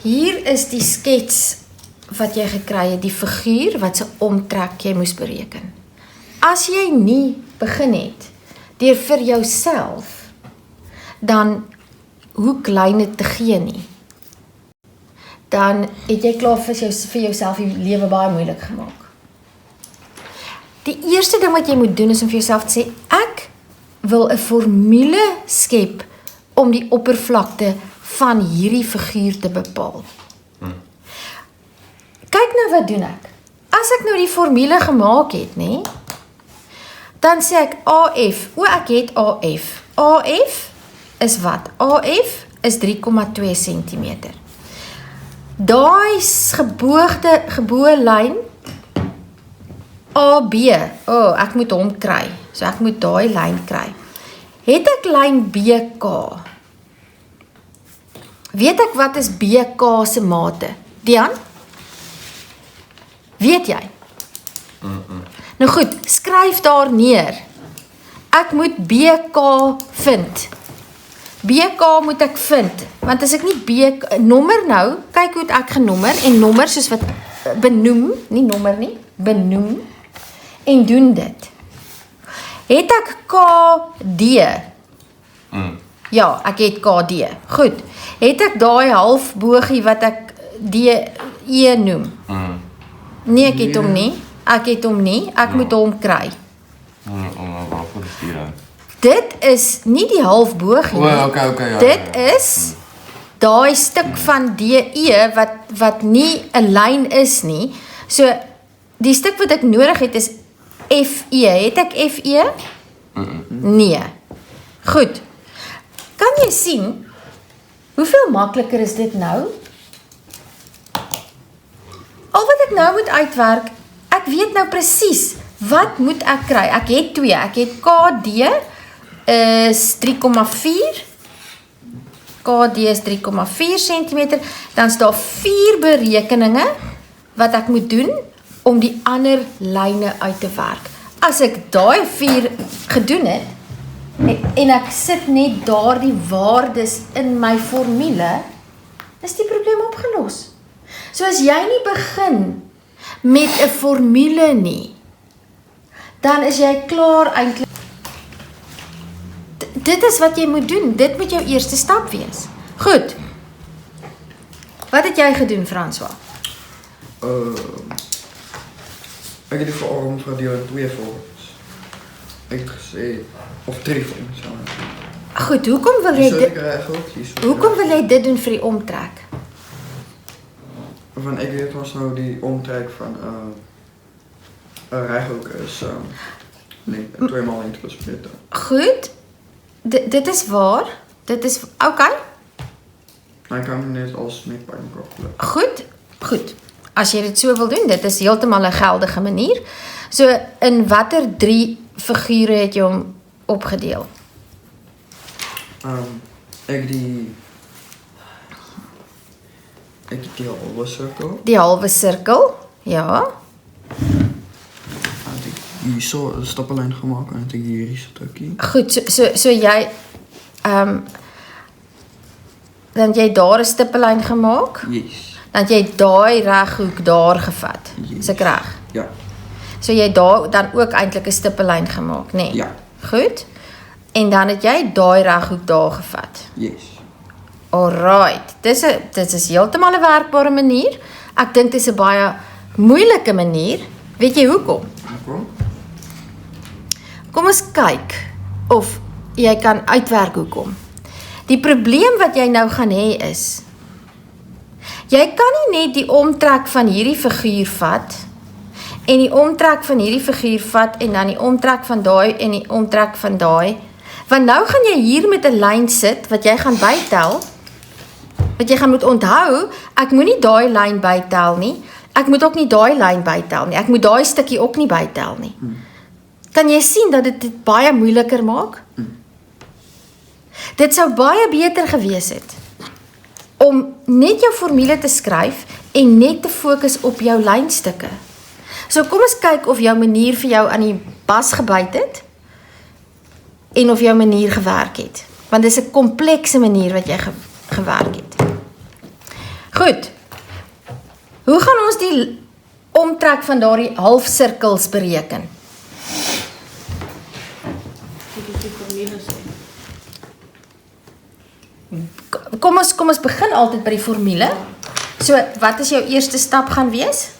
Hier is die skets wat jy gekry het, die figuur wat se omtrek jy moes bereken. As jy nie begin het deur vir jouself dan hoe klein dit te gee nie, dan het jy klaar vir jouself die lewe baie moeilik gemaak. Die eerste ding wat jy moet doen is om vir jouself te sê, ek wil 'n formule skep om die oppervlakte van hierdie figuur te bepaal. Kyk nou wat doen ek. As ek nou die formule gemaak het, nê, dan sê ek AF, ek het AF. AF is wat? AF is 3,2 cm. Daai geboë lyn AB, ek moet hom kry. So ek moet daai lyn kry. Het ek lyn BK? Weet ek wat is BK se mate? Dian? Weet jy? Nou goed, skryf daar neer. Ek moet BK vind. BK moet ek vind, want as ek nie BK, nommer nou, kyk hoe ek genommer, en nommer soos wat benoem, nie nommer nie, benoem, en doen dit. Het ek KD? Ja, ek het KD, goed. Het ek daai halfbogie wat ek DE noem? Nee, ek het hom nie, ek moet hom kry. Dit is nie die halfbogie nie. Okay, Dit is daai stuk van DE wat nie 'n lyn is nie. So die stuk wat ek nodig het is FE. Het ek FE? Nee. Goed. Kan jy sien hoeveel makliker is dit nou? Al wat ek nou moet uitwerk, ek weet nou presies wat moet ek kry. Ek het 2. Ek het KD is 3,4. KD is 3,4 cm. Dan is daar 4 berekeninge wat ek moet doen om die ander lyne uit te werk. As ek daai 4 gedoen het en ek sit net daardie waardes in my formule, is die probleem opgelos. So as jy nie begin met 'n formule nie, dan is jy klaar eintlik. Dit is wat jy moet doen. Dit moet jou eerste stap wees. Goed. Wat het jy gedoen, François? Ek het die vorm van die 2 vorms. Ek het gesê, of 3 vorms. Goed, hoekom wil jy dit doen vir die omtrek? Want ek weet ons nou die omtrek van 'n reghoek is 2 maal 1 plus meter. Goed. Dit is waar. Dit is okay. Ek kan net als met by mekaar. Goed. As jy dit so wil doen, dit is heeltemal 'n geldige manier. So in watter 3 figure het jy hom opgedeel? Ek die halwe sirkel. Die halwe sirkel, ja. Hier so 'n stappellyn gemaak en ek hierdie stukkie. Goed, so jy dan jy daar 'n stippellyn gemaak? Yes. Dan jy daai reghoek daar gevat. Yes. Is ek reg? Ja. So jy daar dan ook eintlik 'n stippellyn gemaak, nê? Nee? Ja. Goed. En dan het jy daai reghoek daar gevat. Yes. Alright. Dit is heeltemal 'n werkbare manier. Ek dink dit is 'n baie moeilike manier. Weet jy hoekom? Hoekom? Kom ons kyk of jy kan uitwerk hoekom. Die probleem wat jy nou gaan hê is, jy kan nie net die omtrek van hierdie figuur vat en die omtrek van hierdie figuur vat en dan die omtrek van daai en die omtrek van daai, want nou gaan jy hier met 'n lyn sit wat jy gaan bytel, wat jy gaan moet onthou, ek moenie daai lyn bytel nie, ek moet ook nie daai lyn bytel nie, ek moet daai stukkie ook nie bytel nie. Kan jy sien dat dit baie moeiliker maak? Dit sou baie beter gewees het om net jou formule te skryf en net te fokus op jou lynstukke. So kom ons kyk of jou manier vir jou aan die bas gebyt het en of jou manier gewerk het. Want dis 'n komplekse manier wat jy gewerk het. Goed. Hoe gaan ons die omtrek van daardie halfsirkels bereken? Kom ons begin altyd by die formule. So, wat is jou eerste stap gaan wees?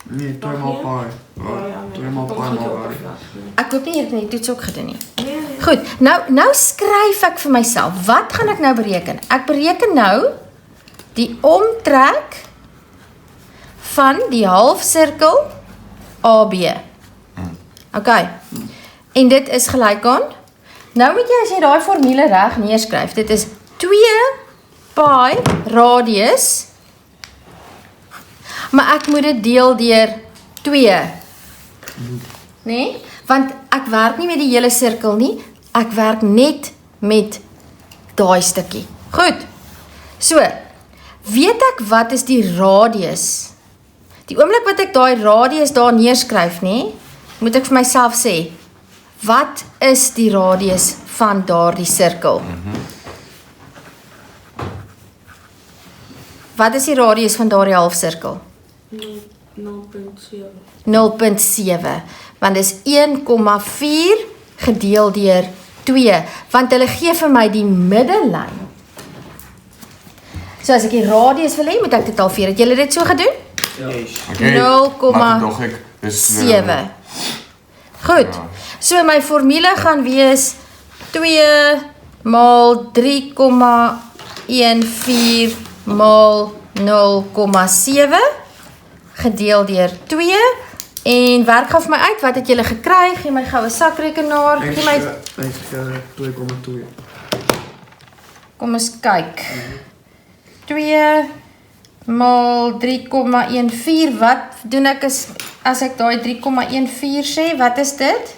Nee, 2 maal pi. 2 maal pi maal radius. Ek hoop nie jy het die toets ook gedoen nie. Goed, nou skryf ek vir myself. Wat gaan ek nou bereken? Ek bereken nou die omtrek van die halfsirkel AB. OK. En dit is gelyk aan, nou moet jy as jy daai formule reg neerskryf, dit is 2 pi radius, maar ek moet dit deel deur 2. Nee? Want ek werk nie met die hele sirkel nie, ek werk net met daai stukkie. Goed. So, weet ek wat is die radius? Die oomblik wat ek daai radius daar neerskryf, nee, moet ek vir myself sê, wat is die radius van daardie sirkel? Wat is die radius van daardie halfsirkel? 0.7. 0.7, want dis 1,4 gedeel deur 2, want hulle gee vir my die middellyn. So as ek die radius wil hê, moet ek dit halveer. Het julle dit so gedoen? Yes. Okay, 0,7. Goed, so my formule gaan wees 2 maal 3,14 maal 0,7 gedeel deur 2 en werk gou vir my uit, wat het julle gekry? Gee my gou 'n sakrekenaar, gee my... Ek 2,2. Kom ons kyk. 2 maal 3,14, wat doen ek as ek daai 3,14 sê, wat is dit?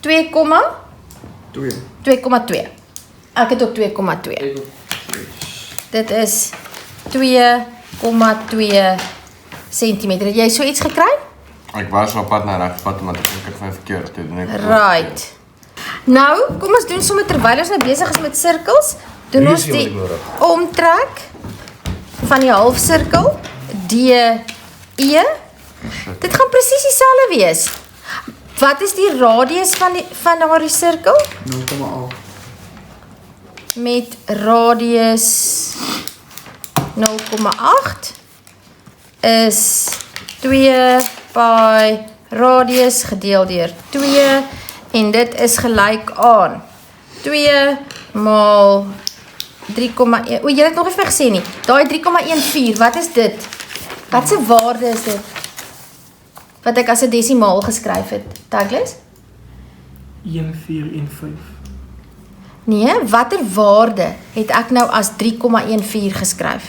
2,2. Ek het ook 2,2. Dit is 2,2 centimeter. Het jy so iets gekry? Ek was op pad na regpad, maar ek dink ek van verkeerd. Right. Nou, kom ons doen sommer terwyl ons nou besig is met sirkels, doen ons die omtrek van die halfsirkel DE. Dit gaan presies dieselfde wees. Wat is die radius van daardie sirkel? 0,8. Met radius 0,8 is 2 pi radius gedeel deur 2 en dit is gelyk aan 2 maal 3,1. O, jy het nog nie vir gesê nie. Daai 3,14, wat is dit? Wat se waarde is dit? Wat ek as 'n desimaal geskryf het, Douglas? 1415. Nee, watter waarde het ek nou as 3,14 geskryf?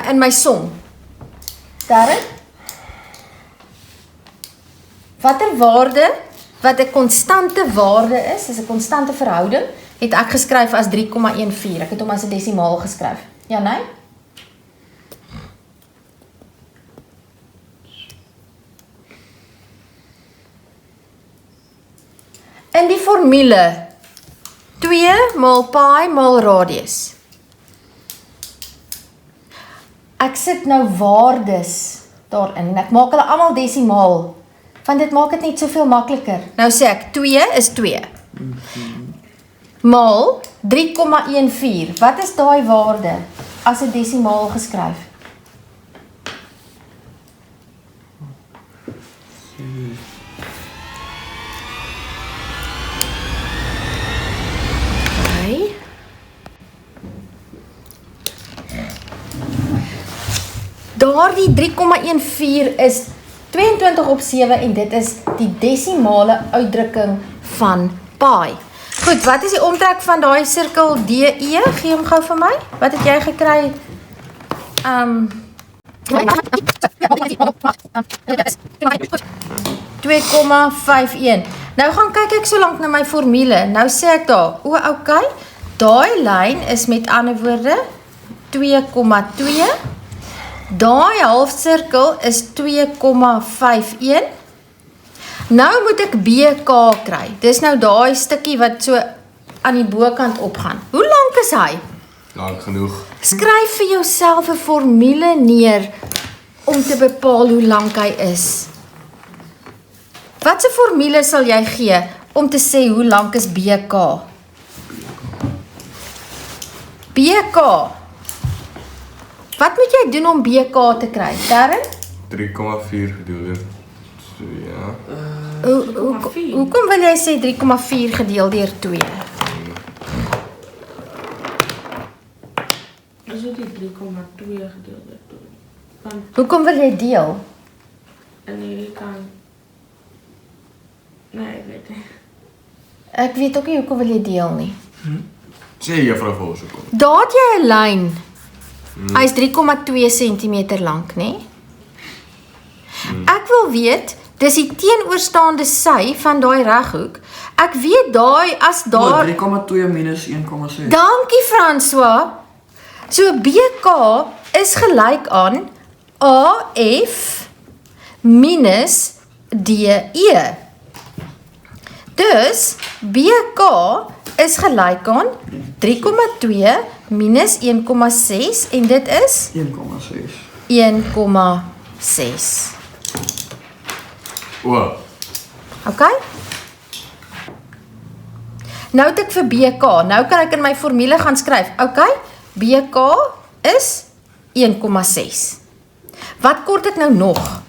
In my som. Darren? Watter waarde, wat 'n konstante waarde is 'n konstante verhouding, het ek geskryf as 3,14. Ek het hom as 'n desimaal geskryf. Ja, nee? In die formule 2 maal pi maal radius. Ek sit nou waardes daarin. Ek maak hulle almal desimaal. Want dit maak dit net soveel makliker. Nou sê ek 2 is 2. Maal 3,14. Wat is daai waarde as 'n desimaal geskryf? Daardie 3,14 is 22/7 en dit is die desimale uitdrukking van pi. Goed, wat is die omtrek van daai sirkel DE? Gee hom gou vir my. Wat het jy gekry? 2,51. Nou gaan kyk ek so lank na my formule. Nou sê ek daar, okay, daai lyn is met ander woorde 2,2 Daai halfsirkel is 2,51. Nou moet ek BK kry. Dis nou daai stukkie wat so aan die bokant opgaan. Hoe lank is hy? Lank genoeg. Skryf vir jouself 'n formule neer om te bepaal hoe lank hy is. Watse formule sal jy gee om te sê hoe lank is BK? BK. Wat moet jy doen om BK te kry? Darren? 3,4 gedeeld deur 2, ja. Hoekom wil jy sê 3,4 gedeeld deur 2? Is dit die 3,2 gedeeld deur 2? Want Hoekom wil jy deel? aan hierdie kant... Nee, ek weet nie. Ek weet ook nie hoekom wil jy deel nie. Sê juffrou vir ons hoekom. Daar het jy 'n lyn. Hy is 3,2 cm lank, né? Ek wil weet, dis die teenoorstaande sy van daai reghoek. Ek weet daai as daar 3,2 minus 1,6. Dankie François. So BK is gelyk aan AF minus DE. Dus BK is gelyk aan 3,2 minus 1,6 en dit is 1,6. 1,6. O, OK? Nou het ek vir BK. Nou kan ek in my formule gaan skryf. OK? BK is 1,6. Wat kort ek nou nog?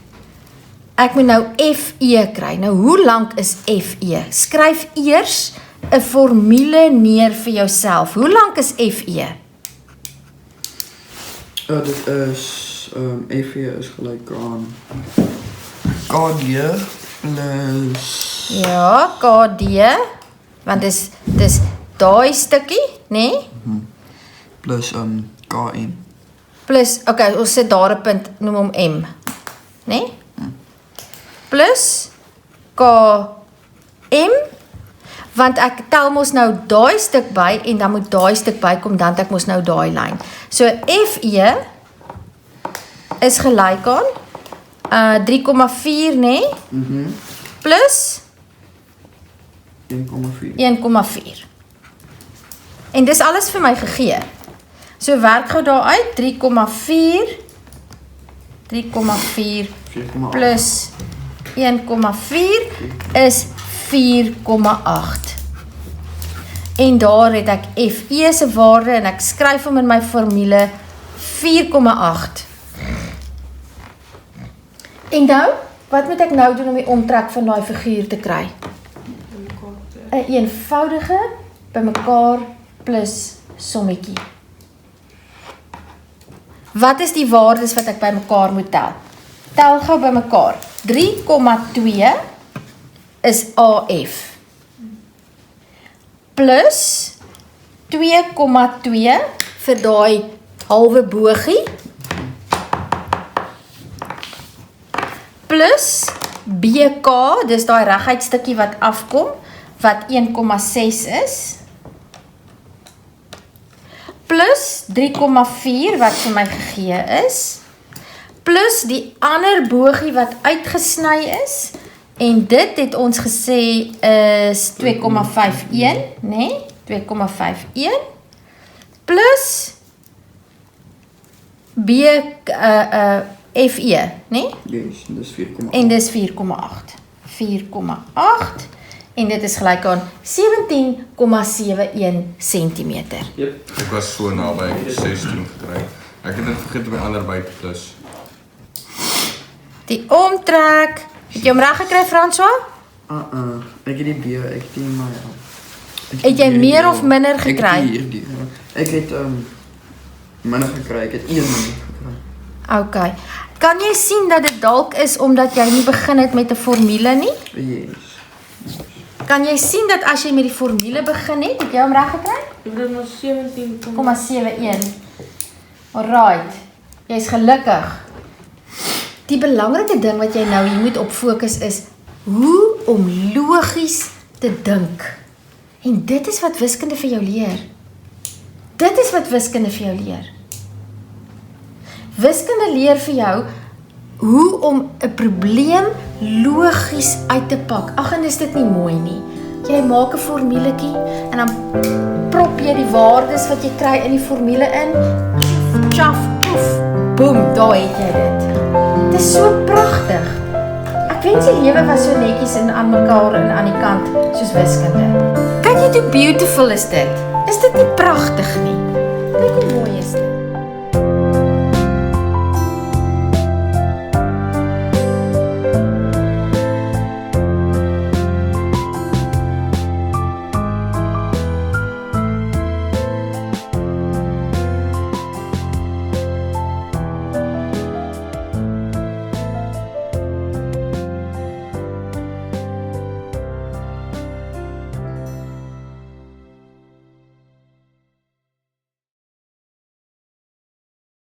Ek moet nou FE kry. Nou hoe lank is FE? Skryf eers 'n formule neer vir jouself. Hoe lank is FE? Dit is, FE is gelijk aan KD plus... Ja, KD, want dis daai stukkie, né? Plus KM. Plus, okay, ons sit daar 'n punt, noem hom M, né? Plus KM, want ek tel mos nou daai stuk by en dan moet daai stuk bykom, dan het ek mos nou daai lyn. So FE is gelyk aan 3,4, né? Plus 1,4. 1,4. En dis alles vir my gegee. So werk gou daar uit 3,4 plus 1,4 is 4,8. En daar het ek FE se waarde en ek skryf hom in my formule 4,8. En nou, wat moet ek nou doen om die omtrek van daai figuur te kry? 'n eenvoudige bymekaar plus sommetjie. Wat is die waardes wat ek bymekaar moet tel? Tel gou bymekaar. 3,2 is AF. Plus 2,2 vir daai halwe bogie. Plus BK, dis daai reguit stukkie wat afkom, wat 1,6 is. Plus 3,4 wat vir my gegee is. Plus die ander bogie wat uitgesny is. En dit het ons gesê is 2,51, né? 2,51. Plus FE, né? Yes, dis 4,8. En dis 4,8. 4,8. En dit is gelyk aan 17,71 cm. Yep. ek was so naby 16 gekry. Ek het dit vergeet om my ander by te plus. Die omtrek, het jy hom reg gekry, François? Ek het die B, ek het die maar ja. Het jy meer of minder gekry? Ek het hierdie. Ek het minder gekry, ek het 1 minder gekry. OK. Kan jy sien dat dit dalk is omdat jy nie begin het met 'n formule nie? Yes. Kan jy sien dat as jy met die formule begin het jy hom reg gekry? Ek het nog 17,71. 0,71. Alright. Jy's gelukkig. Die belangrike ding wat jy nou hier moet op fokus is hoe om logies te dink. En dit is wat wiskunde vir jou leer. Dit is wat wiskunde vir jou leer. Wiskunde leer vir jou hoe om 'n probleem logies uit te pak. Ag, en is dit nie mooi nie? Jy maak 'n formuletjie en dan prop jy die waardes wat jy kry in die formule in. Tjaf, poef, boem, daar het jy dit. Dit is so pragtig. Ek wens die lewe was so netjies en aan mekaar en aan die kant soos wiskunde. Kyk net hoe beautiful is dit. Is dit nie pragtig nie? Kyk hoe mooi is dit.